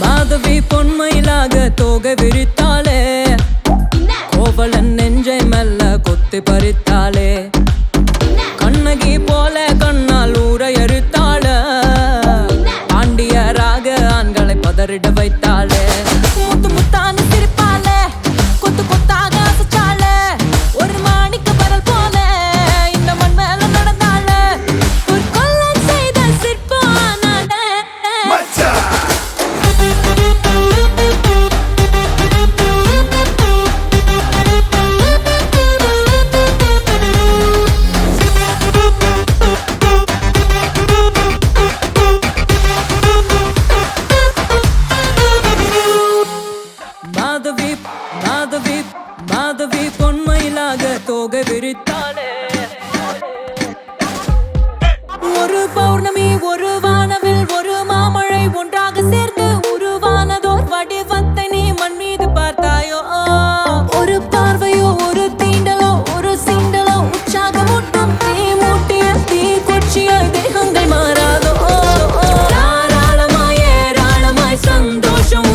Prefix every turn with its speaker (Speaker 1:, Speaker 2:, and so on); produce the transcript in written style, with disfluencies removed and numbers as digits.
Speaker 1: மாதவி பொன்மையிலாக தோகை விரித்தாளே, கோவலன் நெஞ்சை மெல்ல கொத்தி பறித்தாளே, கண்ணகி போல கண்ணால் ஊரை எரித்தாள, பாண்டியராக ஆண்களை பதறிட வைத்தாளே, முத்து முத்தான சிரிப்பாளே, கொத்து கொத்தாக அசைச்சாளே, ஒரு மாணிக்க பரல் போல இந்த மண் மேல நடந்தாளே, ஒரு கொல்லன் செய்த சிற்பானாளே. மாதவி மாதவி மாதவி பொன்மையிலாக தோகை விரித்தாளே, ஒரு பௌர்ணமி ஒரு வானவில் ஒரு மாமழை ஒன்றாக சேர்ந்து உருவானதோர் வடிவத்தை நீ மண் மீது பார்த்தாயோ, ஒரு பார்வையோ ஒரு தீண்டலோ ஒரு சீண்டலோ உற்சாகமூட்டும் தீ மூட்டிய தீ கொச்சியாய் தேகங்கள் மாறாதோ, தாராளமாய் ஏராளமாய் சந்தோஷம்